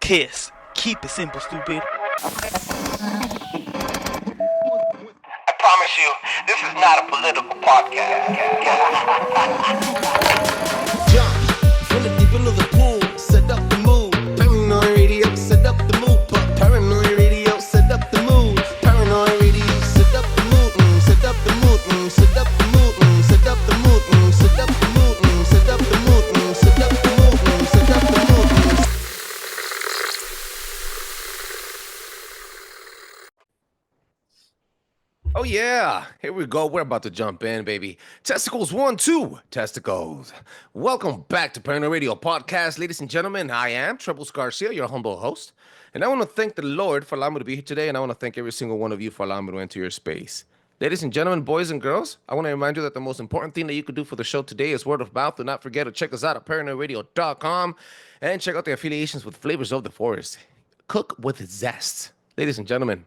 Kiss. Keep it simple, stupid. I promise you, this is not a political podcast. Jump from the deep end of the pool, set up the mood. Paranoid radio, set up the mood. Paranoid radio, set up the mood. Paranoid radio, set up the mood. Set up the mood. Set up the mood. Set up the mood. Set up the mood. Set up the mood. Set up the mood. Set up the mood. Oh yeah, here we go. We're about to jump in, baby. Testicles 1, 2, testicles. Welcome back to Paranoid Radio Podcast, ladies and gentlemen. I am Trebles Garcia, your humble host, and I want to thank the Lord for allowing me to be here today, and I want to thank every single one of you for allowing me to enter your space. Ladies and gentlemen, boys and girls, I want to remind you that the most important thing that you could do for the show today is word of mouth. Do not forget to check us out at paranoidradio.com and check out the affiliations with Flavors of the Forest. Cook with zest. Ladies and gentlemen,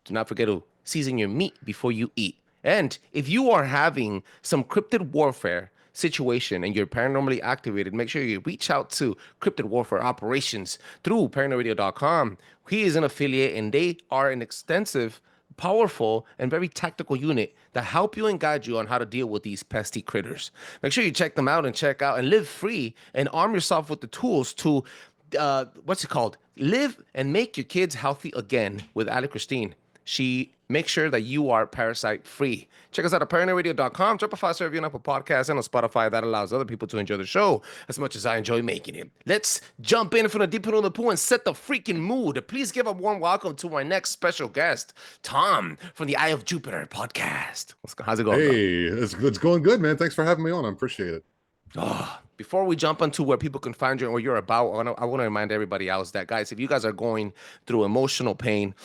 do not forget to season your meat before you eat. And if you are having some cryptid warfare situation and you're paranormally activated, make sure you reach out to Cryptid Warfare Operations through paranoidradio.com. He is an affiliate and they are an extensive, powerful, and very tactical unit that help you and guide you on how to deal with these pesky critters. Make sure you check them out and check out and live free and arm yourself with the tools to live and make your kids healthy again with Ali Christine. She makes sure that you are parasite free. Check us out at paranoidradio.com. Drop a 5-star review on Apple Podcasts and on Spotify. That allows other people to enjoy the show as much as I enjoy making it. Let's jump in from the deep end of the pool and set the freaking mood. Please give a warm welcome to our next special guest, Tom from the Eye of Jupiter podcast. How's it going? Hey, it's going good, man. Thanks for having me on. I appreciate it. Before we jump into where people can find you and what you're about, I want to remind everybody else that, guys, if you guys are going through emotional pain,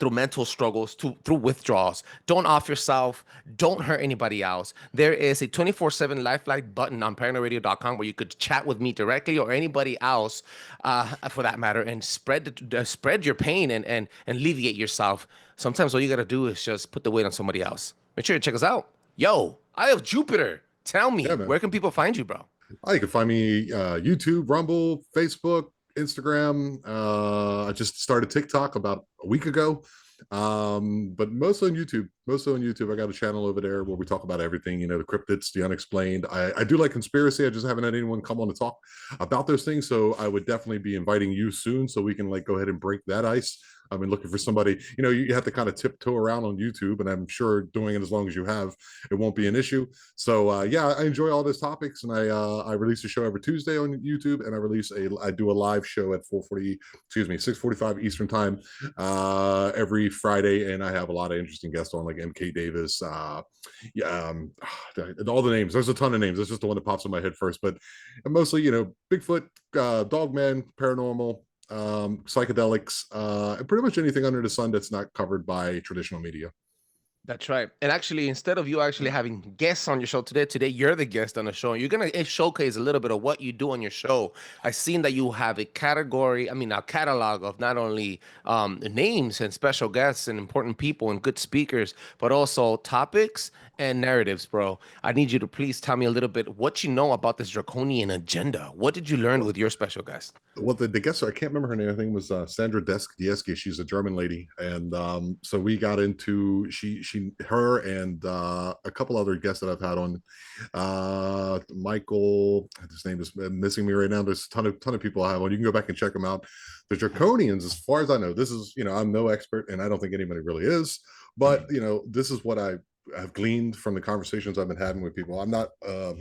through mental struggles, through withdrawals, don't off yourself, don't hurt anybody else. There is a 24/7 lifeline button on paranoidradio.com where you could chat with me directly or anybody else, for that matter, and spread your pain and alleviate yourself. Sometimes all you gotta do is just put the weight on somebody else. Make sure you check us out. Yo, Eye of Jupiter. Tell me, where can people find you, bro? Oh, you can find me YouTube, Rumble, Facebook, Instagram. I just started TikTok about a week ago, but mostly on YouTube. I got a channel over there where we talk about everything, the cryptids, the unexplained. I do like conspiracy. I just haven't had anyone come on to talk about those things, so I would definitely be inviting you soon so we can go ahead and break that ice. I've been looking for somebody. You have to kind of tiptoe around on YouTube, and I'm sure doing it as long as you have, it won't be an issue. So yeah, I enjoy all those topics, and I release a show every Tuesday on YouTube, and I do a live show at 6:45 Eastern time every Friday, and I have a lot of interesting guests on, like MK Davis, all the names. There's a ton of names. That's just the one that pops in my head first, but mostly, Bigfoot, Dogman, paranormal, psychedelics, and pretty much anything under the sun that's not covered by traditional media. That's right. And actually, instead of you actually having guests on your show today you're the guest on the show. You're going to showcase a little bit of what you do on your show. I've seen that you have a catalog of not only names and special guests and important people and good speakers, but also topics and narratives, bro. I need you to please tell me a little bit what you know about this draconian agenda. What did you learn with your special guest? Well, the guest, I can't remember her name. I think it was Sandra Dieske. She's a German lady, and so we got into her and a couple other guests that I've had on. Michael, his name is missing me right now. There's a ton of people I have on. You can go back and check them out. The Draconians, as far as I know, this is I'm no expert, and I don't think anybody really is. But this is what I have gleaned from the conversations I've been having with people. I'm not a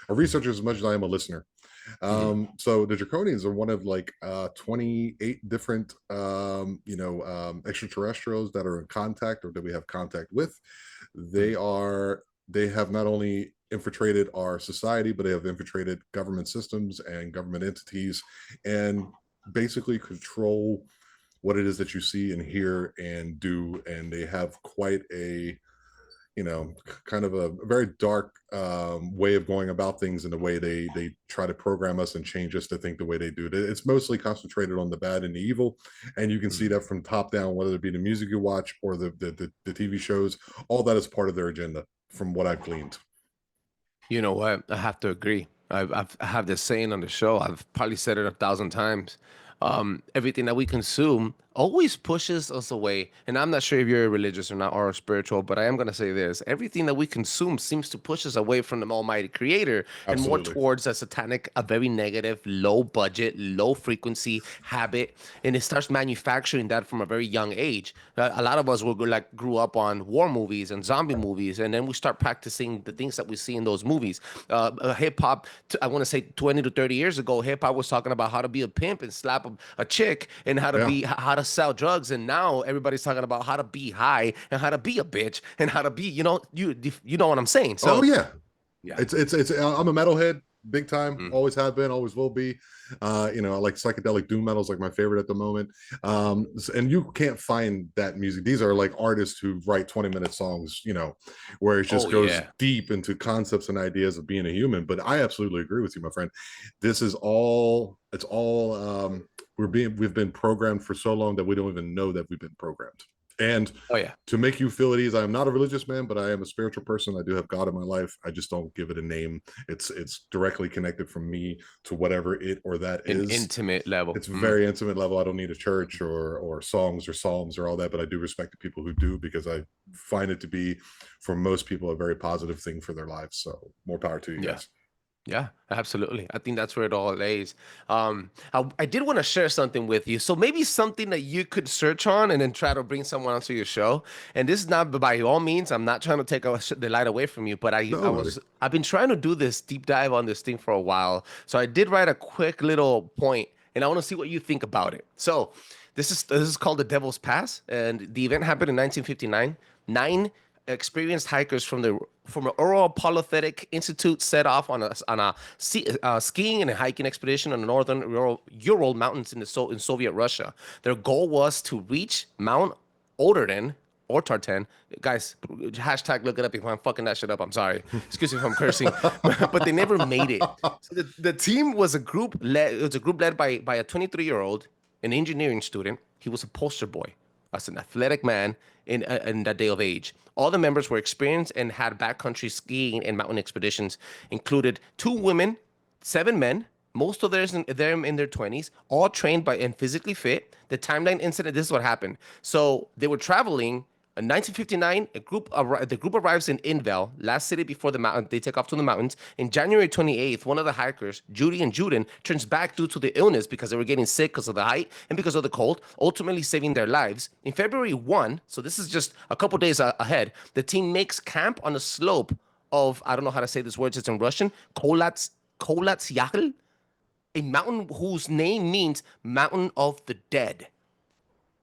researcher as much as I am a listener. So the Draconians are one of 28 different extraterrestrials that are in contact or that we have contact with. They have not only infiltrated our society, but they have infiltrated government systems and government entities and basically control what it is that you see and hear and do. And they have quite a kind of a very dark way of going about things in the way they try to program us and change us to think the way they do. It's mostly concentrated on the bad and the evil, and you can see that from top down, whether it be the music you watch or the TV shows. All that is part of their agenda, from what I've gleaned. You know what? I have to agree. I have this saying on the show. I've probably said it 1,000 times. everything that we consume always pushes us away. And I'm not sure if you're religious or not or spiritual, but I am going to say this. Everything that we consume seems to push us away from the Almighty Creator and more Absolutely. towards a satanic, a very negative, low budget, low frequency habit. And it starts manufacturing that from a very young age. A lot of us will like grew up on war movies and zombie movies, and then we start practicing the things that we see in those movies. Hip hop, I want to say 20 to 30 years ago, hip hop was talking about how to be a pimp and slap a chick and how to Yeah. be how to sell drugs, and now everybody's talking about how to be high and how to be a bitch and how to be, you know what I'm saying. Oh So yeah. yeah. It's I'm a metalhead, big time, Mm. always have been, always will be. I like psychedelic doom metal is like my favorite at the moment. And you can't find that music. These are like artists who write 20-minute songs, where it just Oh goes yeah. deep into concepts and ideas of being a human. But I absolutely agree with you, my friend. This is all it's all we've been programmed for so long that we don't even know that we've been programmed. And Oh yeah. to make you feel at ease, I am not a religious man, but I am a spiritual person. I do have God in my life. I just don't give it a name. It's directly connected from me to whatever it or that An is. intimate level. It's very intimate level. I don't need a church or songs or psalms or all that, but I do respect the people who do, because I find it to be, for most people, a very positive thing for their lives. So more power to you Yeah. guys. Yeah, absolutely. I think that's where it all lays. I did want to share something with you. So maybe something that you could search on and then try to bring someone onto your show. And this is not by all means, I'm not trying to take the light away from you, but No, buddy. I've been trying to do this deep dive on this thing for a while. So I did write a quick little point, and I want to see what you think about it. So this is called the Devil's Pass, and the event happened in 1959. Nine experienced hikers from the Ural Polythetic Institute set off on a skiing and a hiking expedition on the northern Ural Mountains in Soviet Russia. Their goal was to reach Mount Oterden or Tartan. Guys, hashtag look it up if I'm fucking that shit up. I'm sorry. Excuse me if I'm cursing. But they never made it. So the team was a group led by a 23-year-old, an engineering student. He was a poster boy as an athletic man in that day of age. All the members were experienced and had backcountry skiing and mountain expeditions, included 2 women, 7 men, most of them in their 20s, all trained by and physically fit. The timeline incident, this is what happened. So they were traveling in 1959, the group arrives in Invel, last city before the mountain. They take off to the mountains. In January 28th, one of the hikers, Judy and Juden, turns back due to the illness because they were getting sick because of the height and because of the cold, ultimately saving their lives. In February 1, so this is just a couple days ahead, the team makes camp on the slope of, I don't know how to say this word, it's in Russian, Kolatsyahl, a mountain whose name means Mountain of the Dead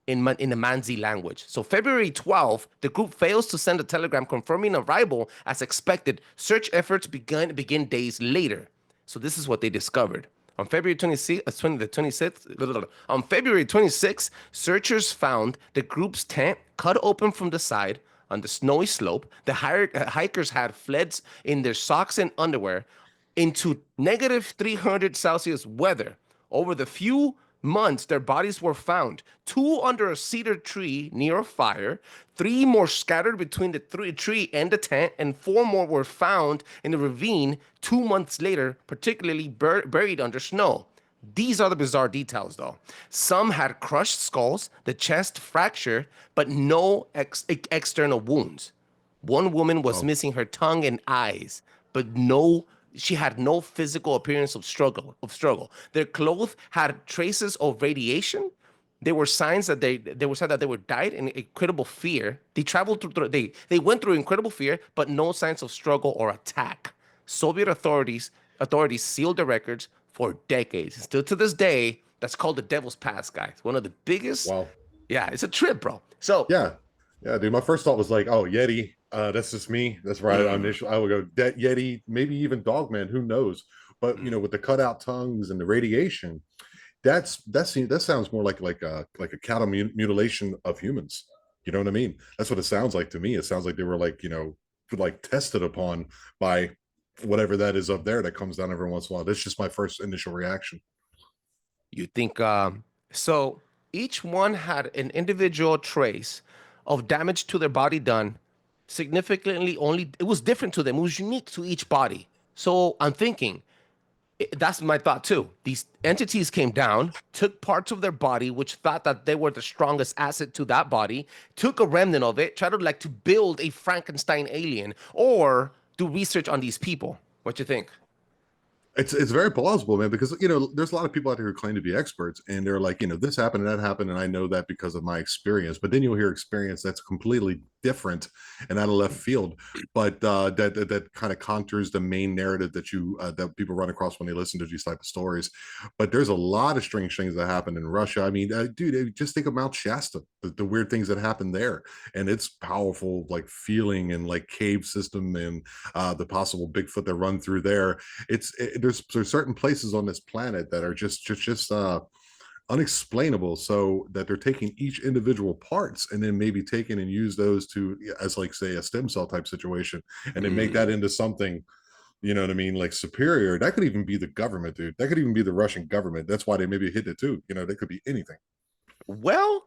in the Manzi language. So February 12th, the group fails to send a telegram confirming arrival as expected. Search efforts begin days later. So this is what they discovered. On February 26th, on February 26th, searchers found the group's tent cut open from the side on the snowy slope. The hikers had fled in their socks and underwear into negative 300 Celsius weather. Over the few months, their bodies were found, 2 under a cedar tree near a fire, 3 more scattered between the tree and the tent, and 4 more were found in a ravine 2 months later, particularly buried under snow. These are the bizarre details, though. Some had crushed skulls, the chest fractured, but no external wounds. One woman was missing her tongue and eyes, but she had no physical appearance of struggle. Their clothes had traces of radiation. There were signs that they were said that they were died in incredible fear. They went through incredible fear, but no signs of struggle or attack. Soviet authorities sealed the records for decades. Still to this day, that's called the Devil's Pass, guys. One of the biggest. Wow. Yeah, it's a trip, bro. So Yeah. Yeah, dude. My first thought was like, oh, Yeti. That's just me. That's right. I would go Yeti, maybe even Dogman. Who knows? But with the cutout tongues and the radiation, that sounds more like a cattle mutilation of humans. You know what I mean? That's what it sounds like to me. It sounds like they were like tested upon by whatever that is up there that comes down every once in a while. That's just my first initial reaction. you think so each one had an individual trace of damage to their body done significantly only it was different to them. It was unique to each body. So I'm thinking That's my thought too. These entities came down, took parts of their body, which thought that they were the strongest asset to that body, took a remnant of it, tried to like to build a Frankenstein alien or do research on these people. What you think? It's very plausible, man, because there's a lot of people out here who claim to be experts, and they're like, this happened and that happened, and I know that because of my experience. But then you'll hear experience that's completely different and out of left field, but that kind of contours the main narrative that people run across when they listen to these type of stories. But there's a lot of strange things that happen in Russia. I mean, dude, just think of Mount Shasta, the weird things that happen there, and it's powerful, like feeling and like cave system and the possible Bigfoot that run through there. There's certain places on this planet that are just unexplainable, so that they're taking each individual parts and then maybe taking and use those to as like say a stem cell type situation, and then make that into something, you know what I mean, like superior. That could even be the government, dude. That could even be the Russian government. That's why they maybe hit it too. They could be anything. Well,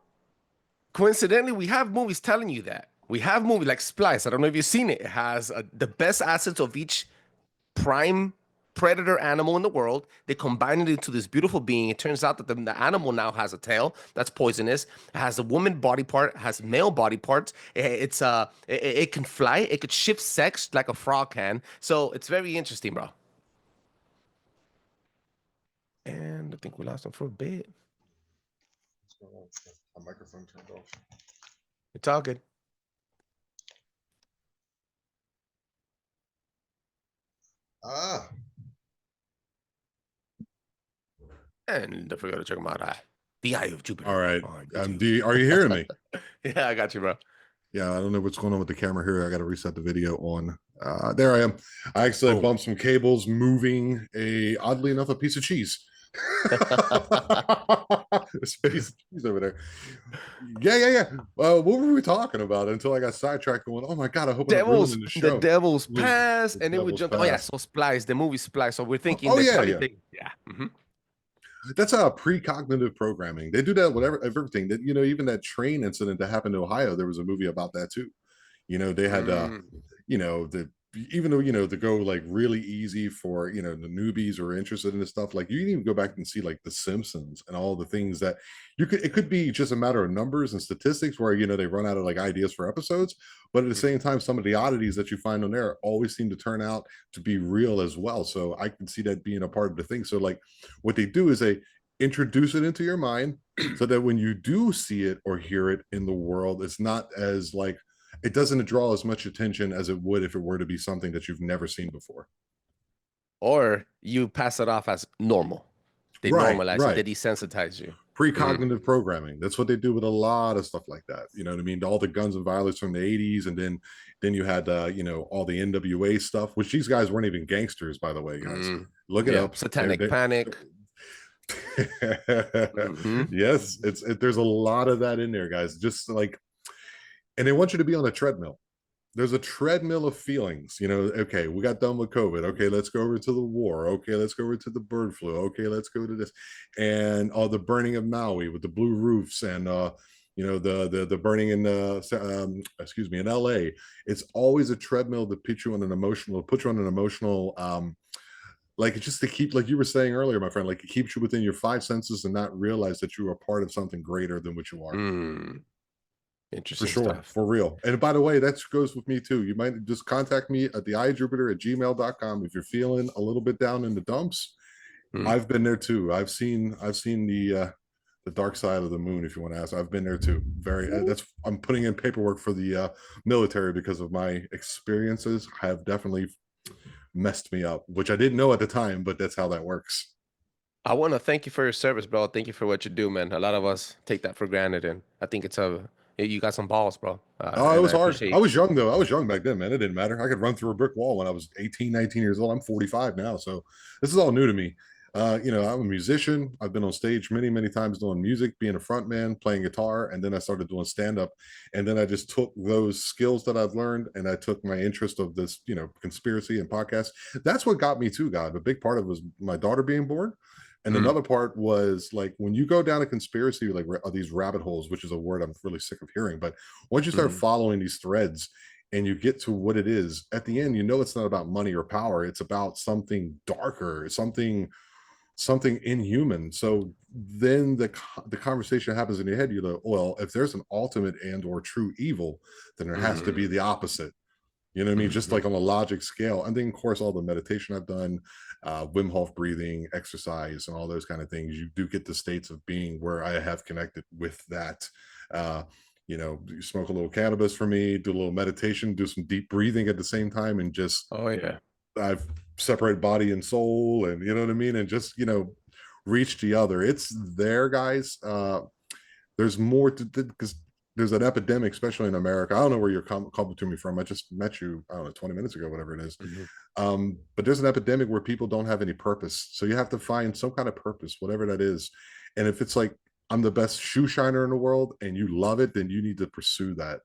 coincidentally, we have movies telling you that. We have movies like Splice. I don't know if you've seen it. It has the best assets of each prime predator animal in the world. They combine it into this beautiful being. It turns out that the animal now has a tail that's poisonous. It has a woman body part, has male body parts. It can fly. It could shift sex like a frog can. So it's very interesting, bro. And I think we lost him for a bit. My microphone turned off. It's all good. And don't forget to check them out. The Eye of Jupiter. All right. On Are you hearing me? Yeah, I got you, bro. Yeah, I don't know what's going on with the camera here. I got to reset the video on. There I am. I actually bumped some cables, moving oddly enough, a piece of cheese. There's a piece of cheese over there. Yeah. What were we talking about until I got sidetracked going, oh my God, I hope I'm not ruining the show. The Devil's Pass, and then we jumped. Oh yeah, so Splice, the movie Splice. So we're thinking. Yeah. Mm-hmm. That's precognitive programming. They do that with everything. That even that train incident that happened in Ohio, there was a movie about that too. They had even though to go like really easy for the newbies who are interested in this stuff, like you can even go back and see like The Simpsons and all the things that it could be just a matter of numbers and statistics where they run out of like ideas for episodes, but at the same time some of the oddities that you find on there always seem to turn out to be real as well. So I can see that being a part of the thing. So like what they do is they introduce it into your mind so that when you do see it or hear it in the world, it's not as like, it doesn't draw as much attention as it would if it were to be something that you've never seen before. Or you pass it off as normal. They normalize it. They desensitize you. Precognitive programming. That's what they do with a lot of stuff like that. You know what I mean? All the guns and violence from the 80s. And then you had, all the NWA stuff, which these guys weren't even gangsters, by the way, guys. Look it up. Satanic Panic. Yes, there's a lot of that in there, guys. Just like, and they want you to be on a treadmill. There's a treadmill of feelings. Okay, we got done with COVID. Okay, let's go over to the war. Okay, let's go over to the bird flu. Okay, let's go to this, and all the burning of Maui with the blue roofs, and the burning in in LA. It's always a treadmill that put you on an emotional like just to keep, like you were saying earlier, my friend, like it keeps you within your five senses and not realize that you are part of something greater than what you are. Interesting. For sure, stuff. For real. And by the way, that goes with me too. You might just contact me at theeyejupiter@gmail.com if you're feeling a little bit down in the dumps. I've been there too. I've seen the dark side of the moon, if you want to ask. I've been there too. I'm putting in paperwork for the military because of my experiences have definitely messed me up, which I didn't know at the time, but that's how that works. I want to thank you for your service, bro. Thank you for what you do, man. A lot of us take that for granted, and I think you got some balls, bro. It was hard. I was young, though. I was young back then, man. It didn't matter. I could run through a brick wall when I was 18, 19 years old. I'm 45 now, so this is all new to me. I'm a musician. I've been on stage many, many times doing music, being a front man, playing guitar, and then I started doing stand-up. And then I just took those skills that I've learned, and I took my interest of this, conspiracy and podcast. That's what got me to God. A big part of it was my daughter being born. And another part was like when you go down a conspiracy, like these rabbit holes, which is a word I'm really sick of hearing. But once you start following these threads, and you get to what it is at the end, you know it's not about money or power. It's about something darker, something inhuman. So then the conversation happens in your head. You go, well, if there's an ultimate and or true evil, then there has to be the opposite. You know what I mean? Just like on a logic scale. And then, of course, all the meditation I've done, Wim Hof breathing, exercise, and all those kind of things, you do get the states of being where I have connected with that. Uh, you smoke a little cannabis for me, do a little meditation, do some deep breathing at the same time, and just Oh yeah. I've separated body and soul, and you know what I mean, and just reach the other. It's there, guys. There's more to because there's an epidemic, especially in America. I don't know where you're coming to me from. I just met you, I don't know, 20 minutes ago, whatever it is. But there's an epidemic where people don't have any purpose. So you have to find some kind of purpose, whatever that is. And if it's like, I'm the best shoe shiner in the world and you love it, then you need to pursue that.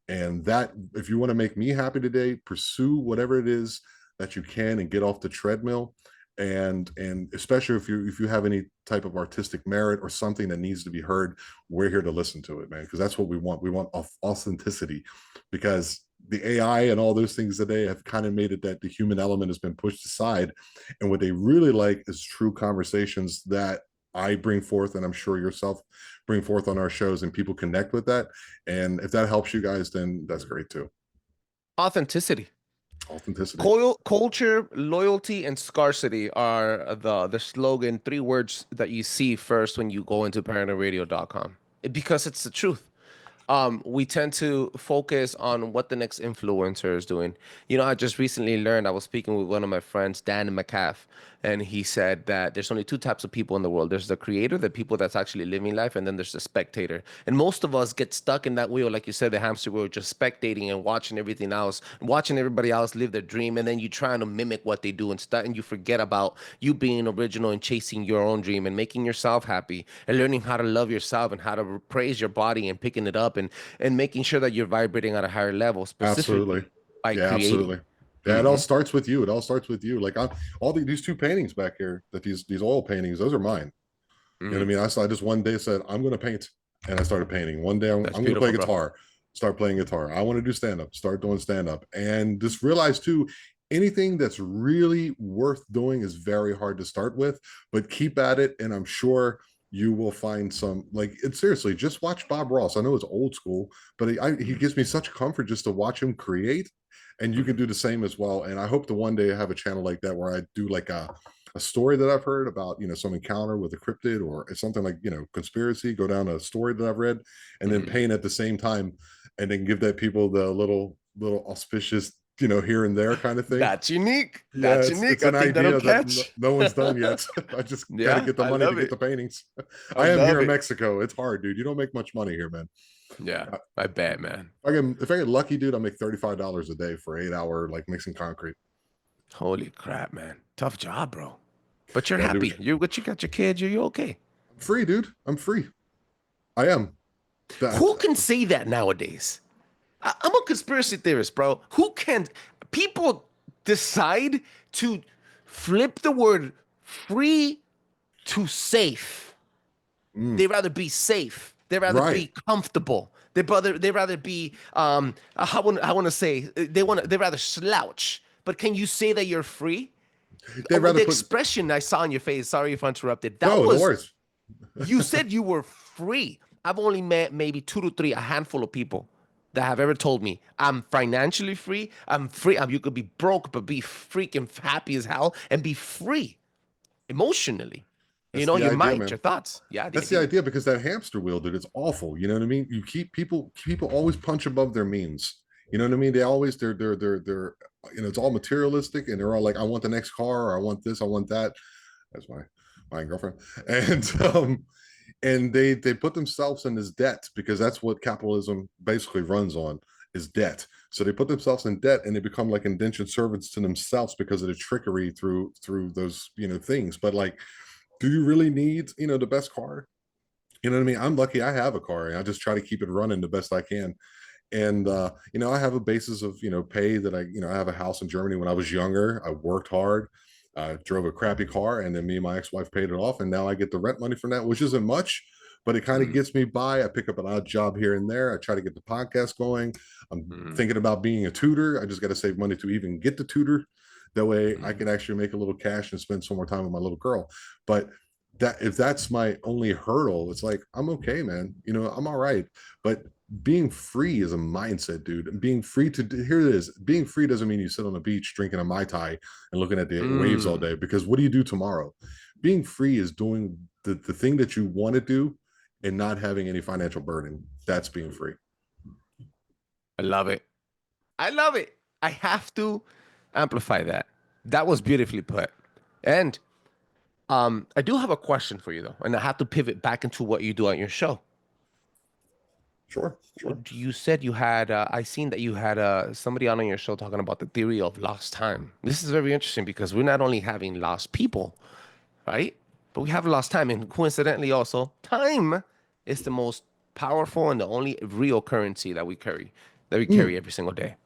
And that, if you want to make me happy today, pursue whatever it is that you can and get off the treadmill. And especially if you have any type of artistic merit or something that needs to be heard, we're here to listen to it, man, because that's what we want. We want authenticity, because the AI and all those things today have kind of made it that the human element has been pushed aside, and what they really like is true conversations that I bring forth, and I'm sure yourself bring forth on our shows, and people connect with that. And if that helps you guys, then that's great too. Authenticity. Culture, loyalty, and scarcity are the slogan, 3 words that you see first when you go into paranoidradio.com, because it's the truth. We tend to focus on what the next influencer is doing. I just recently learned, I was speaking with one of my friends, Dan McCaff, and he said that there's only 2 types of people in the world. There's the creator, the people that's actually living life, and then there's the spectator. And most of us get stuck in that wheel, like you said, the hamster wheel, just spectating and watching everything else, watching everybody else live their dream, and then you trying to mimic what they do and you forget about you being original and chasing your own dream and making yourself happy and learning how to love yourself and how to praise your body and picking it up and making sure that you're vibrating at a higher level, specifically by creating. Absolutely. Yeah, it all starts with you. It all starts with you. Like these 2 paintings back here, that these oil paintings, those are mine. You know what I mean? I just one day said, I'm going to paint, and I started painting. One day I'm going to play guitar, start playing guitar. I want to do stand-up, start doing stand-up. And just realize too, anything that's really worth doing is very hard to start with, but keep at it. And I'm sure you will find some, like, it seriously, just watch Bob Ross. I know it's old school, but he gives me such comfort just to watch him create, and you can do the same as well. And I hope to one day have a channel like that where I do like a story that I've heard about, some encounter with a cryptid or something like, conspiracy, go down a story that I've read, and then paint at the same time, and then give that people the little auspicious, here and there kind of thing. That's unique. That's unique. It's an idea that no one's done yet. I just gotta get the money to get the paintings. I am here in Mexico. It's hard, dude. You don't make much money here, man. Yeah, I bet, man. If I get lucky, dude, I'll make $35 a day for 8-hour like mixing concrete. Holy crap, man. Tough job, bro. But you're happy. Dude. You got your kids. You're okay. I'm free, dude. I'm free. I am. Who can say that nowadays? I'm a conspiracy theorist, bro. People decide to flip the word free to safe. They rather be safe. They rather be comfortable. They rather be I want to say they rather slouch. But can you say that you're free? The expression I saw on your face, sorry if I interrupted. No worries. You said you were free. I've only met maybe 2 to 3, a handful of people that have ever told me I'm financially free. I'm free. You could be broke, but be freaking happy as hell and be free emotionally. That's your idea, mind, man. Your thoughts. Yeah, that's the idea, because that hamster wheel, dude, it's awful. You know what I mean? You keep people always punch above their means. You know what I mean? They always they're it's all materialistic, and they're all like, I want the next car, or I want this, I want that. That's my girlfriend. And they put themselves in this debt, because that's what capitalism basically runs on, is debt. So they put themselves in debt, and they become like indentured servants to themselves because of the trickery through those things. But like, do you really need the best car? You know what I mean? I'm lucky I have a car, and I just try to keep it running the best I can. And I have a basis of pay that I have a house in Germany. When I was younger, I worked hard. I drove a crappy car, and then me and my ex-wife paid it off, and now I get the rent money from that, which isn't much, but it kind of gets me by. I pick up an odd job here and there. I try to get the podcast going. I'm thinking about being a tutor. I just got to save money to even get the tutor. That way I can actually make a little cash and spend some more time with my little girl. But that if that's my only hurdle, it's like, I'm okay, man. You know, I'm all right. But being free is a mindset, dude. And being free to here it is. Being free doesn't mean you sit on the beach drinking a Mai Tai and looking at the waves all day, because what do you do tomorrow? Being free is doing the thing that you want to do and not having any financial burden. That's being free. I love it. I love it. I have to amplify that. That was beautifully put. And I do have a question for you though, and I have to pivot back into what you do on your show. Sure. You said you had, I seen that you had somebody on your show talking about the theory of lost time. This is very interesting because we're not only having lost people, right? But we have lost time. And coincidentally also, time is the most powerful and the only real currency that we carry every single day.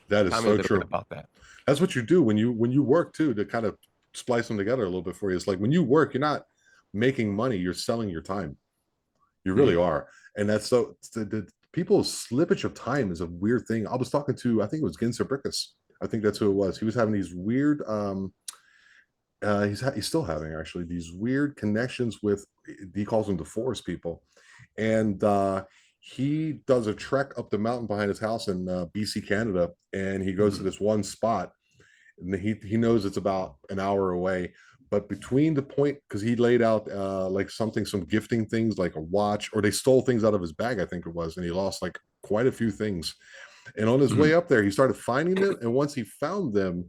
That is Tell me so a little true. bit about that. That's what you do when you work too, to kind of splice them together a little bit for you. It's like when you work, you're not making money, you're selling your time. You really are. And that's so the people's slippage of time is a weird thing. I was talking to, I think it was Ginser Brickus. I think that's who it was. He was having these weird he's still having actually these weird connections with, he calls them the forest people. And he does a trek up the mountain behind his house in BC, Canada, and he goes to this one spot, and he knows it's about an hour away. But between the point, because he laid out like some gifting things like a watch, or they stole things out of his bag, I think it was, and he lost like quite a few things. And on his way up there, he started finding them. And once he found them,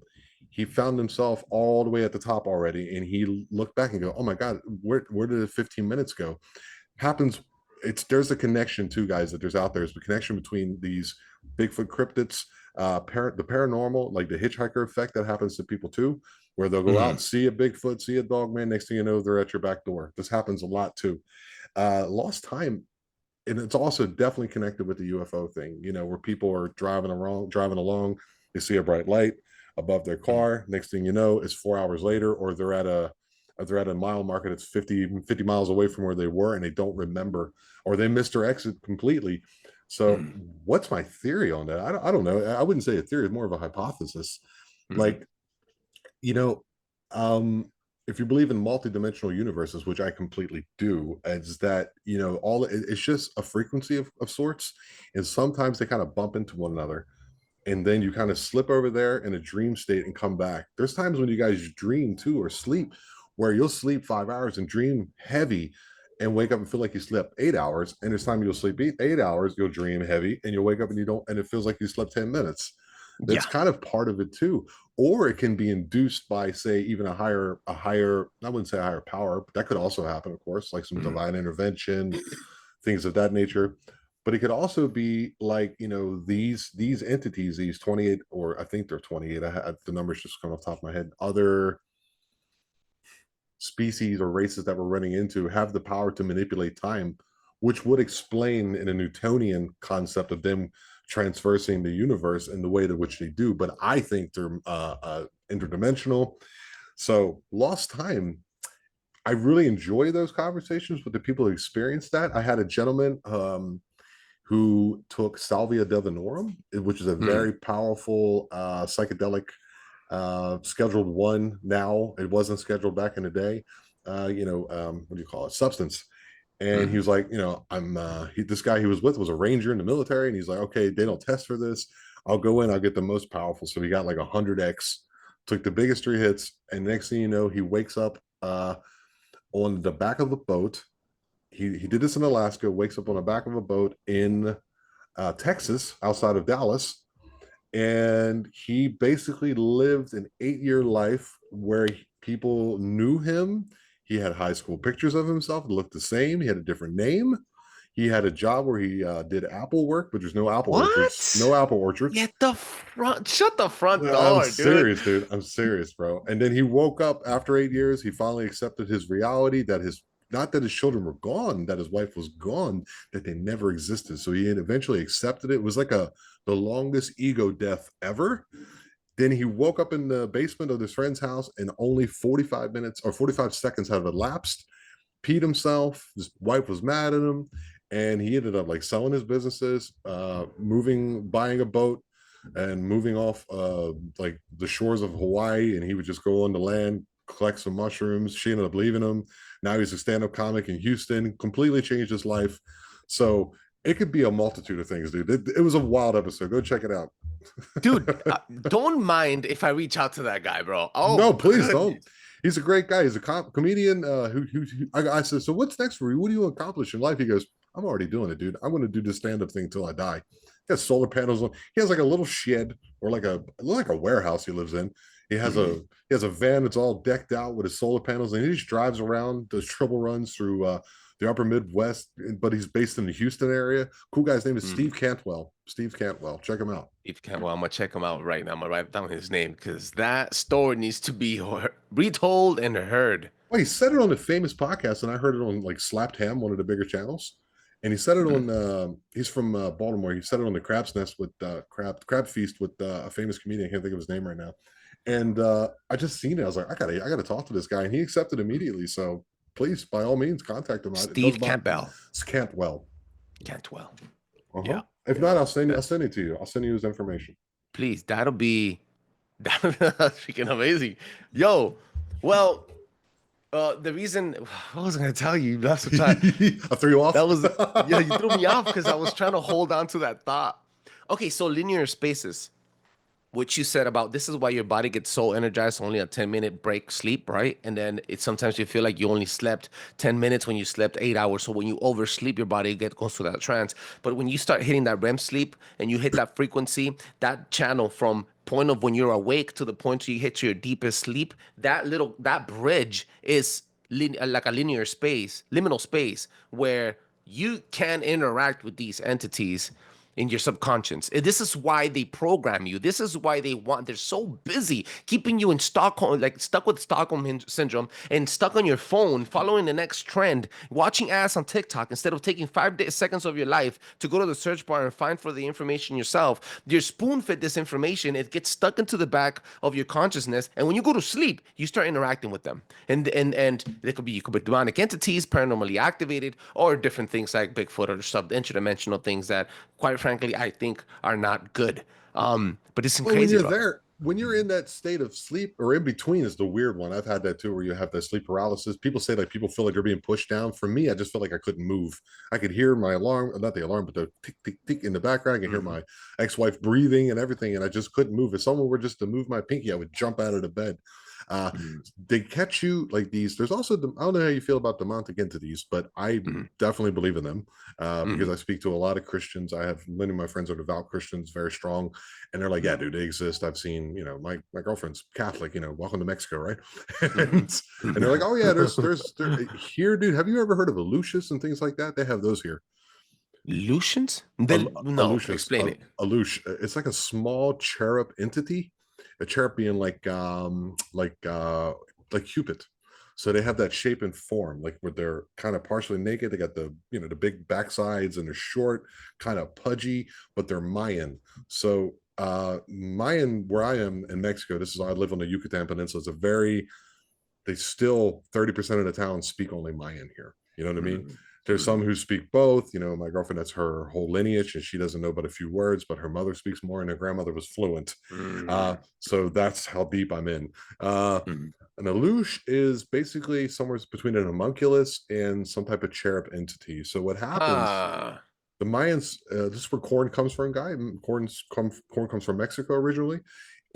he found himself all the way at the top already. And he looked back and go, "Oh my God, where did the 15 minutes go?" Happens. There's a connection too, guys, that there's out there. There's a connection between these Bigfoot cryptids, the paranormal, like the hitchhiker effect that happens to people too, where they'll go out, see a Bigfoot, see a dog man, next thing you know, they're at your back door. This happens a lot too. Lost time, and it's also definitely connected with the UFO thing, you know, where people are driving along, they see a bright light above their car. Next thing you know, it's 4 hours later, or they're at a mile marker that's 50 miles away from where they were, and they don't remember, or they missed their exit completely. So what's my theory on that? I don't know. I wouldn't say a theory, it's more of a hypothesis. Like, you know, if you believe in multidimensional universes, which I completely do, is that, you know, it's just a frequency of sorts. And sometimes they kind of bump into one another. And then you kind of slip over there in a dream state and come back. There's times when you guys dream too, or sleep, where you'll sleep 5 hours and dream heavy and wake up and feel like you slept 8 hours. And there's time you'll sleep 8 hours, you'll dream heavy, and you'll wake up and it feels like you slept 10 minutes. That's kind of part of it too. Or it can be induced by, say, even a higher, I wouldn't say a higher power, but that could also happen, of course, like some divine intervention, things of that nature. But it could also be like, you know, these entities, these 28, or I think they're 28, the numbers just come off the top of my head, other species or races that we're running into have the power to manipulate time, which would explain in a Newtonian concept of them transversing the universe in the way to which they do. But I think they're interdimensional. So lost time, I really enjoy those conversations with the people who experience that. I had a gentleman who took Salvia divinorum, which is a very powerful psychedelic, scheduled one now. It wasn't scheduled back in the day. What do you call it? Substance. And he was like, you know, this guy he was with was a ranger in the military, and he's like, okay, they don't test for this. I'll go in, I'll get the most powerful. So he got like 100x, took the biggest 3 hits, and next thing you know, he wakes up on the back of a boat. He did this in Alaska, wakes up on the back of a boat in Texas, outside of Dallas. And he basically lived an 8-year life where people knew him. He had high school pictures of himself that looked the same. He had a different name. He had a job where he did apple work, but there's no apple orchards. No apple orchards. Shut the front door, I'm serious, dude. I'm serious, bro. And then he woke up after 8 years. He finally accepted his reality, that not that his children were gone, that his wife was gone, that they never existed. So he eventually accepted it. It was like the longest ego death ever. Then he woke up in the basement of his friend's house, and only 45 minutes or 45 seconds had elapsed. peed himself. His wife was mad at him, and he ended up like selling his businesses, buying a boat, and moving off like the shores of Hawaii. And he would just go on the land, collect some mushrooms. She ended up leaving him. Now he's a stand-up comic in Houston. Completely changed his life. So it could be a multitude of things, dude. It was a wild episode. Go check it out. Dude, don't mind if I reach out to that guy, bro. Oh, No, please goodness. don't. He's a great guy. He's a comedian. I said, so what's next for you? What do you accomplish in life? He goes, I'm already doing it, dude. I'm going to do this stand-up thing till I die. He has solar panels on. He has like a little shed or like a warehouse he lives in. He has a van that's all decked out with his solar panels, and he just drives around, does triple runs through the upper Midwest, but he's based in the Houston area. Cool guy's name is Steve Cantwell. Steve Cantwell. Check him out. Steve Cantwell, I'm gonna check him out right now. I'm gonna write down his name because that story needs to be retold and heard. Well, he said it on a famous podcast, and I heard it on like Slapped Ham, one of the bigger channels. And he said it on. He's from Baltimore. He said it on the Crab's Nest with Crab Feast with a famous comedian. I can't think of his name right now. And I just seen it. I was like, I gotta talk to this guy, and he accepted immediately. So please, by all means, contact him. Steve Campbell. It's Cantwell. Cantwell. Yeah. If not, I'll send it to you. I'll send you his information. Please, that'll be freaking amazing. Yo, well, the reason what was I gonna tell you last time? I threw you off. That was yeah, you threw me off because I was trying to hold on to that thought. Okay, so linear spaces. What you said about this is why your body gets so energized, only a 10-minute break sleep, right? And then sometimes you feel like you only slept 10 minutes when you slept 8 hours. So when you oversleep, your body goes through that trance. But when you start hitting that REM sleep and you hit that frequency, that channel from point of when you're awake to the point you hit your deepest sleep, that bridge is like a linear space, liminal space where you can interact with these entities in your subconscious. This is why they program you. This is why they're so busy keeping you in Stockholm, like stuck with Stockholm syndrome and stuck on your phone, following the next trend, watching ads on TikTok instead of taking 5 seconds of your life to go to the search bar and find for the information yourself. You're spoon-fed this information. It gets stuck into the back of your consciousness. And when you go to sleep, you start interacting with them. And they could be demonic entities, paranormally activated, or different things like Bigfoot or interdimensional things that, quite frankly, I think are not good. But it's crazy. When you're in that state of sleep or in between is the weird one. I've had that too, where you have that sleep paralysis. People say like people feel like they're being pushed down. For me, I just felt like I couldn't move. I could hear my alarm, not the alarm, but the tick, tick, tick in the background. I could hear my ex-wife breathing and everything, and I just couldn't move. If someone were just to move my pinky, I would jump out of the bed. They catch you like these. There's also, I don't know how you feel about demonic entities, but I definitely believe in them because I speak to a lot of Christians. I have many of my friends are devout Christians, very strong, and they're like, yeah, dude, they exist. I've seen, my girlfriend's Catholic, welcome to Mexico, right? and they're like, oh yeah, there's here, dude. Have you ever heard of Aleutians and things like that? They have those here. Aleutians? No, explain it. Aleush, it's like a small cherub entity. A cherub being like Cupid. So they have that shape and form, like where they're kind of partially naked. They got the the big backsides and they're short, kind of pudgy, but they're Mayan. So Mayan, where I am in Mexico, I live on the Yucatán Peninsula. They still 30% of the town speak only Mayan here. You know what I mean? There's some who speak both. My girlfriend, that's her whole lineage, and she doesn't know but a few words, but her mother speaks more, and her grandmother was fluent. So that's how deep I'm in. An Aleush is basically somewhere between an homunculus and some type of cherub entity. So what happens, the Mayans, this is where corn comes from, guy. Corn comes from Mexico originally.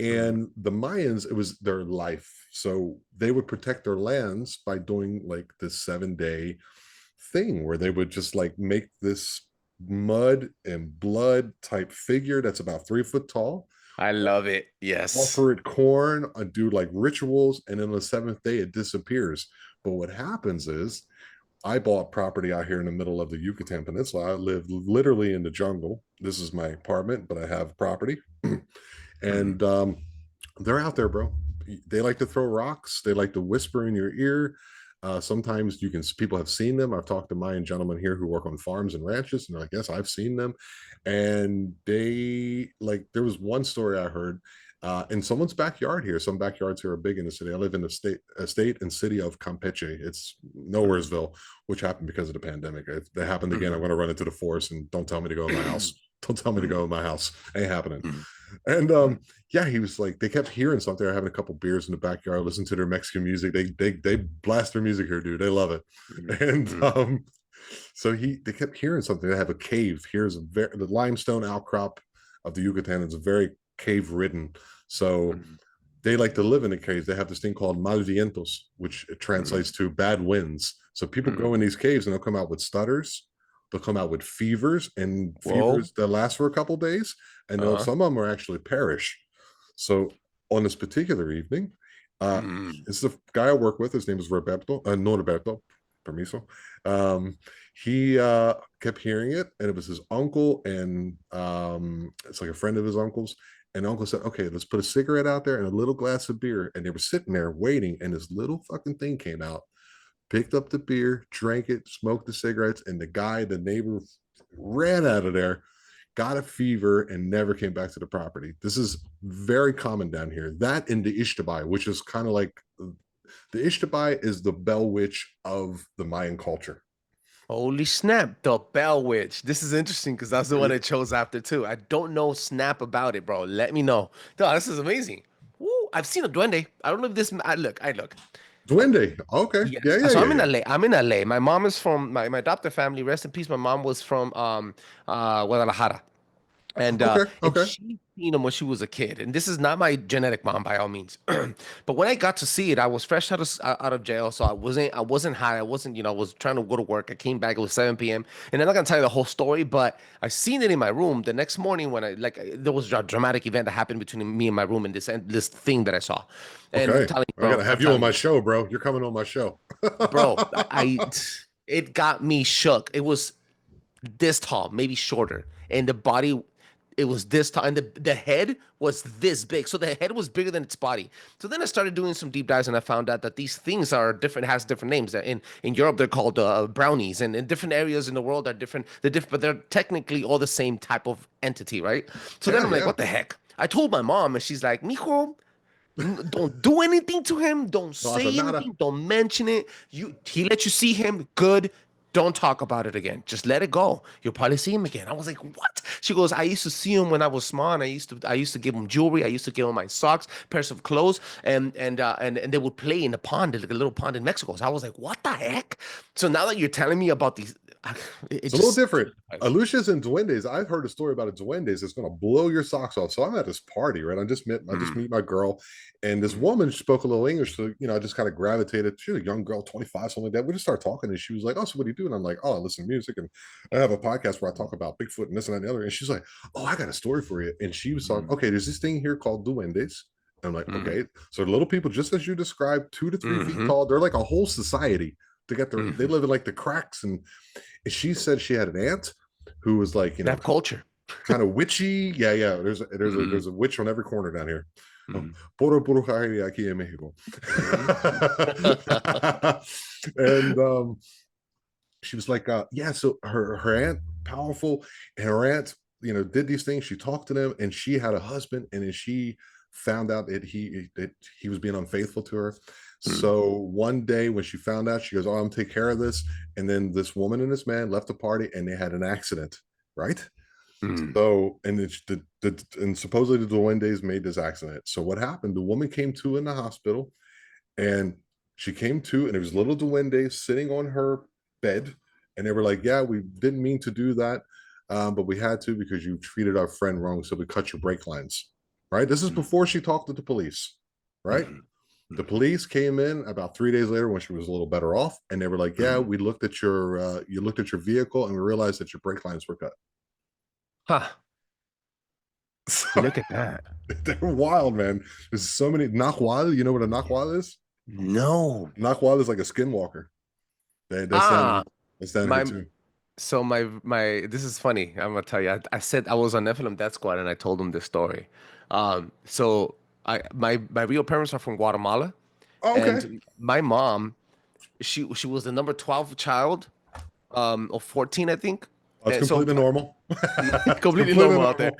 And the Mayans, it was their life. So they would protect their lands by doing like this 7-day thing where they would just like make this mud and blood type figure that's about 3 foot tall. I love it. Yes. Offer it corn and do like rituals, and then on the 7th day it disappears. But what happens is, I bought property out here in the middle of the Yucatán Peninsula. I live literally in the jungle. This is my apartment, but I have property. And they're out there, bro. They like to throw rocks. They like to whisper in your ear. Sometimes people have seen them. I've talked to Mayan gentlemen here who work on farms and ranches, and they're like, yes, I've seen them. And there was one story I heard. in someone's backyard here. Some backyards here are big in the city. I live in the state and city of Campeche. It's Nowheresville, which happened because of the pandemic. If that happened again, I'm going to run into the forest, and don't tell me to go in my house. Don't tell me to go in my house. Ain't happening. And yeah, he was like, they kept hearing something. They're having a couple beers in the backyard, listen to their Mexican music. They blast their music here, dude. They love it. And so they kept hearing something. They have a cave. Here's the limestone outcrop of the Yucatan is very cave ridden. So they like to live in the caves. They have this thing called Mal Vientos, which translates to bad winds. So people go in these caves and they'll come out with stutters. They'll come out with fevers, and fevers that last for a couple days, and some of them are actually perish. So on this particular evening, it's the guy I work with. His name is Norberto. Permiso. He kept hearing it, and it was his uncle, and it's like a friend of his uncle's. And uncle said, "Okay, let's put a cigarette out there and a little glass of beer." And they were sitting there waiting, and this little fucking thing came out. Picked up the beer, drank it, smoked the cigarettes, and the neighbor, ran out of there, got a fever, and never came back to the property. This is very common down here. That in the Ishtabai, which is kind of like the Ishtabai is the bell witch of the Mayan culture. Holy snap, the Bell Witch. This is interesting because that's the one I chose after too. I don't know snap about it, bro. Let me know. No, this is amazing. Woo, I've seen a duende. I don't know if this. I look. Duende. Okay. Yes. Yeah. So I'm in LA. I'm in LA. My mom is from my adopted family. Rest in peace. My mom was from Guadalajara. And Okay. she seen him when she was a kid. And this is not my genetic mom by all means. But when I got to see it, I was fresh out of jail, so I wasn't high. I wasn't, I was trying to go to work. I came back. It was 7 p.m. And I'm not gonna tell you the whole story, but I seen it in my room the next morning when there was a dramatic event that happened between me and my room and this thing that I saw. And I'm Okay. telling you, I bro, gotta have you on my show, bro. You're coming on my show. bro. It got me shook. It was this tall, maybe shorter, and the body, it was this tall, and the head was this big. So the head was bigger than its body. So then I started doing some deep dives, and I found out that these things are different, has different names. In Europe, they're called brownies, and in different areas in the world are different. But they're technically all the same type of entity, right? So then I'm like, what the heck? I told my mom, and she's like, "Mijo, don't do anything to him. Don't say anything. Don't mention it. He let you see him. Good. Don't talk about it again. Just let it go. You'll probably see him again." I was like, "What?" She goes, "I used to see him when I was small, and I used to give him jewelry. I used to give him my socks, pairs of clothes, and they would play in the pond, like a little pond in Mexico." So I was like, "What the heck?" So now that you're telling me about these, it's a little different. Alucias and duendes. I've heard a story about a duendes that's going to blow your socks off. So I'm at this party, right? I just meet my girl, and this woman spoke a little English. So I just kind of gravitated. She was a young girl, 25, something like that. We just started talking, and she was like, "Oh, so what do you do?" And I'm like, "Oh, I listen to music, and I have a podcast where I talk about Bigfoot and this and that and the other." And she's like, "Oh, I got a story for you." And she was like, "Okay, there's this thing here called duendes." And I'm like, "Okay, so the little people, just as you described, 2 to 3 feet tall. They're like a whole society. They live in like the cracks." And she said she had an aunt who was like, that culture, kind of witchy. Yeah. There's a witch on every corner down here. Puro aquí en Mexico. And she was like, yeah. So her aunt, powerful, and her aunt, did these things. She talked to them, and she had a husband, and then she found out that he was being unfaithful to her. So one day when she found out, she goes, "Oh, I'm gonna take care of this." And then this woman and this man left the party, and they had an accident, right? So, and supposedly the duendes made this accident. So what happened? The woman came to in the hospital, and she came to, and there was little duendes sitting on her bed, and they were like, "Yeah, we didn't mean to do that, but we had to because you treated our friend wrong, so we cut your brake lines." Right? This is before she talked to the police, right? The police came in about 3 days later when she was a little better off, and they were like, "Yeah, we looked at your vehicle, and we realized that your brake lines were cut." Huh. So, look at that. They're wild, man. There's so many. Nahual, you know what a Nahual is? No. Nahual is like a skinwalker. That's down here too. So my this is funny. I'm gonna tell you. I said I was on Nephilim Death Squad, and I told them this story. So my real parents are from Guatemala. Oh, okay. And my mom, she was the number 12 child, or 14, I think. That's completely normal. Completely normal out there.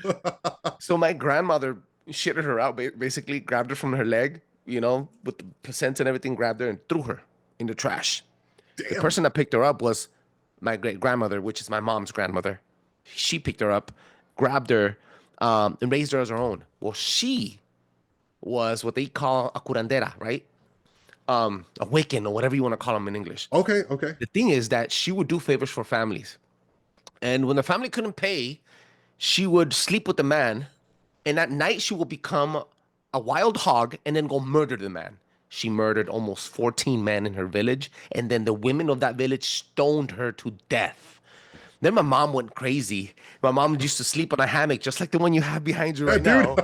So my grandmother shitted her out, basically grabbed her from her leg, with the placenta and everything, grabbed her and threw her in the trash. The Damn. person that picked her up was my great grandmother, which is my mom's grandmother. She picked her up, grabbed her, and raised her as her own. Well, she was what they call a curandera, right? A Wiccan or whatever you want to call them in English. Okay, okay. The thing is that she would do favors for families. And when the family couldn't pay, she would sleep with the man. And at night, she would become a wild hog and then go murder the man. She murdered almost 14 men in her village. And then the women of that village stoned her to death. Then my mom went crazy. My mom used to sleep on a hammock, just like the one you have behind you Yeah, right dude. now.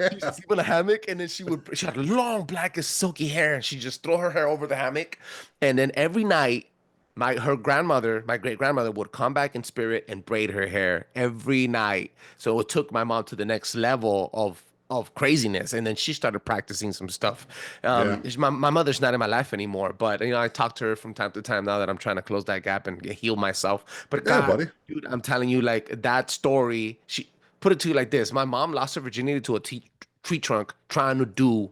She used Yeah. to sleep on a hammock, and then she had long, black, silky hair, and she just throw her hair over the hammock. And then every night, her grandmother, my great grandmother, would come back in spirit and braid her hair every night. So it took my mom to the next level of craziness, and then she started practicing some stuff. Yeah. My mother's not in my life anymore, but I talk to her from time to time now that I'm trying to close that gap and heal myself. But Yeah, God, buddy. dude, I'm telling you, like that story, she put it to you like this: my mom lost her virginity to a tree trunk trying to do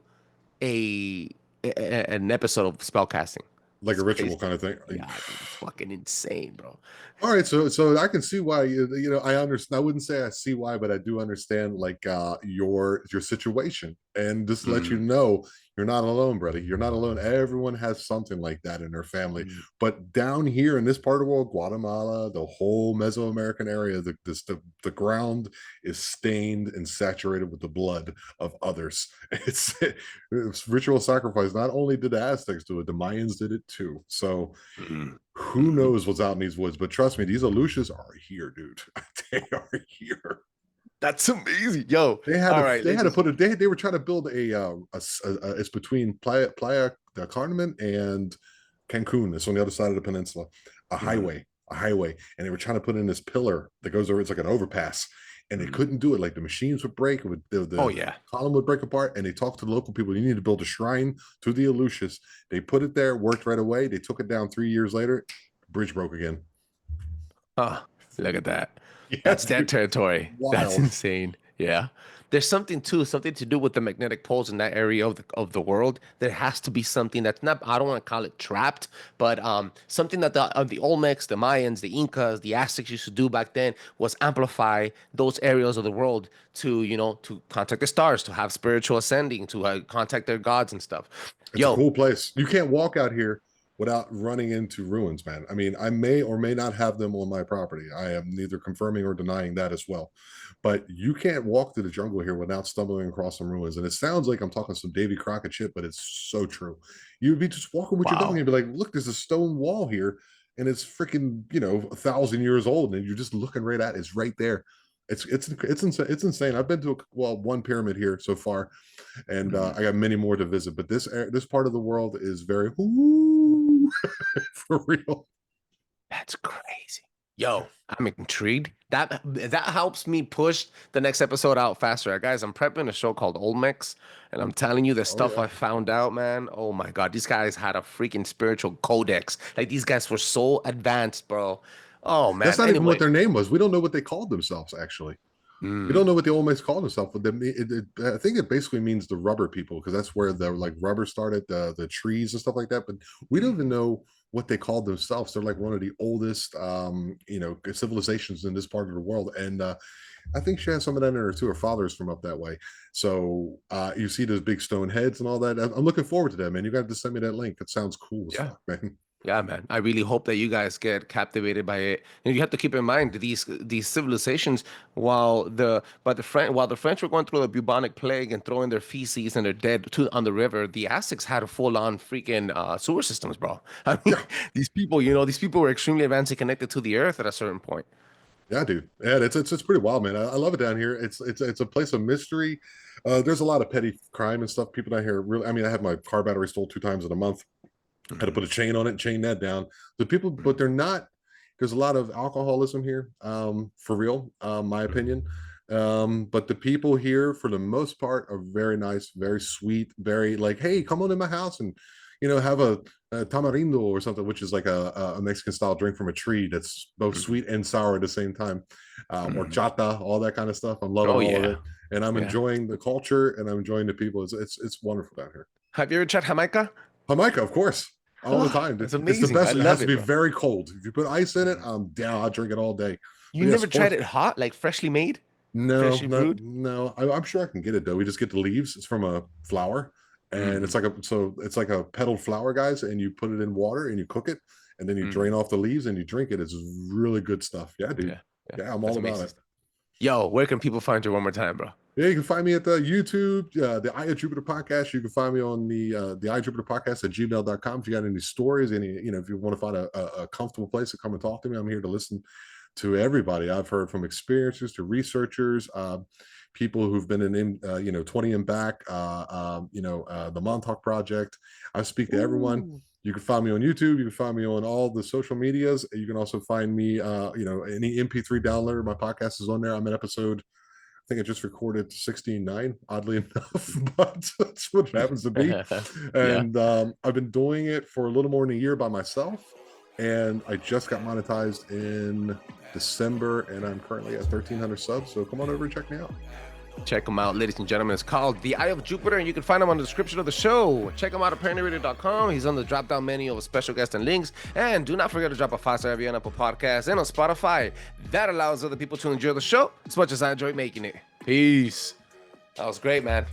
a, an episode of spellcasting. Like a It's ritual crazy. kind of thing. Yeah, dude, it's fucking insane, bro. All right, so I can see why I understand. I wouldn't say I see why, but I do understand like your situation, and just let you Mm, know you're not alone, brother. You're not alone. Everyone has something like that in their family. mm. But down here in this part of the world, Guatemala, the whole Mesoamerican area, the ground is stained and saturated with the blood of others. It's ritual sacrifice. Not only did the Aztecs do it, the Mayans did it too. So Mm, who mhm. knows what's out in these woods? But trust me, these Aleutians are here, dude. They are here. That's amazing, yo. They had All to. right, They had to ladies. put a. They were trying to build it's between Playa del Carmen and Cancun. It's on the other side of the peninsula. A Mhm, highway, a highway, and they were trying to put in this pillar that goes over. It's like an overpass, and they mhm. couldn't do it. Like the machines would break, Oh the yeah. column would break apart. And they talked to the local people. You need to build a shrine to the Aleutians. They put it there. Worked right away. They took it down 3 years later. Bridge broke again. Oh, look at that. Yeah, That's their dude, territory. That's wild. insane. Yeah. There's something too, something to do with the magnetic poles in that area of the world. There has to be something that's not, I don't want to call it trapped, but something that the Olmecs, the Mayans, the Incas, the Aztecs used to do back then was amplify those areas of the world to, to contact the stars, to have spiritual ascending, to contact their gods and stuff. It's a Yo, cool place. You can't walk out here without running into ruins, man. I mean, I may or may not have them on my property. I am neither confirming or denying that as well. But you can't walk through the jungle here without stumbling across some ruins. And it sounds like I'm talking some Davy Crockett shit, but it's so true. You'd be just walking with your dog and wow. you'd be like, look, there's a stone wall here. And it's freaking, 1,000 years old. And you're just looking right at it. It's right there. It's insane. It's insane. I've been to one pyramid here so far, and Mhm. I got many more to visit. But this part of the world is very ooh, for real. That's crazy. Yo, I'm intrigued. That helps me push the next episode out faster. Guys, I'm prepping a show called Olmecs, and I'm telling you the Oh stuff yeah, I found out, man. Oh my God, these guys had a freaking spiritual codex. Like these guys were so advanced, bro. Oh that's man. not even what Anyway. their name was. We don't know what they called themselves actually. We don't Mm, know what the Olmecs called themselves, but I think it basically means the rubber people because that's where the like rubber started, the trees and stuff like that. But we don't even mhm. know what they called themselves. They're like one of the oldest, civilizations in this part of the world, and I think she has some of that in her too. Her father's from up that way, so you see those big stone heads and all that. I'm looking forward to that, man. You got to send me that link. It sounds cool as Yeah. fuck, man. Yeah, man. I really hope that you guys get captivated by it. And you have to keep in mind these civilizations, while the French were going through the bubonic plague and throwing their feces and their dead on the river, the Aztecs had a full on freaking sewer systems, bro. I mean, Yeah, these people were extremely advanced and connected to the earth at a certain point. yeah, dude. Yeah, it's pretty wild, man. I love it down here. It's a place of mystery. There's a lot of petty crime and stuff. People down here really. I mean, I had my car battery stole 2 times in a month. Had to Mhm, put a chain on it and chain that down. The people, but they're not. There's a lot of alcoholism here, for real, my mhm, opinion. But the people here, for the most part, are very nice, very sweet, very like, hey, come on in my house and have a tamarindo or something, which is like a Mexican style drink from a tree that's both sweet and sour at the same time. Horchata, all that kind of stuff. I'm loving all of it, and I'm enjoying the culture, and I'm enjoying the people. It's wonderful down here. Have you ever tried Jamaica? Jamaica, of course, all the time. It's It's amazing. the best. I It love has to it, be bro. very cold. If you put ice in it, I'm down. I'll drink it all day. You never tried it hot, like freshly made? No, Freshly brewed? no. I'm sure I can get it though. We just get the leaves. It's from a flower, and it's like a petaled flower, guys. And you put it in water and you cook it, and then you drain off the leaves and you drink it. It's really good stuff. Yeah, dude. Yeah, I'm all about it. Yo, where can people find you one more time, bro? Yeah, you can find me at the YouTube, the Eye of Jupiter podcast. You can find me on the Eye of Jupiter podcast at gmail.com. If you got any stories, if you want to find a comfortable place to come and talk to me, I'm here to listen to everybody. I've heard from experiencers to researchers, people who've been in 20 and back, the Montauk Project. I speak to everyone. You can find me on YouTube. You can find me on all the social medias. You can also find me, any MP3 downloader. My podcast is on there. I'm in episode, I think I just recorded 16.9, oddly enough, but that's what it happens to be. And I've been doing it for a little more than a year by myself. And I just got monetized in December, and I'm currently at 1,300 subs. So come on over and check me out. Check them out, ladies and gentlemen. It's called The Eye of Jupiter, and you can find him on the description of the show. Check him out at ParanoidRadio.com. He's on the drop-down menu of special guests and links. And do not forget to drop a 5-star review on Apple Podcasts and on Spotify. That allows other people to enjoy the show as much as I enjoy making it. Peace. That was great, man.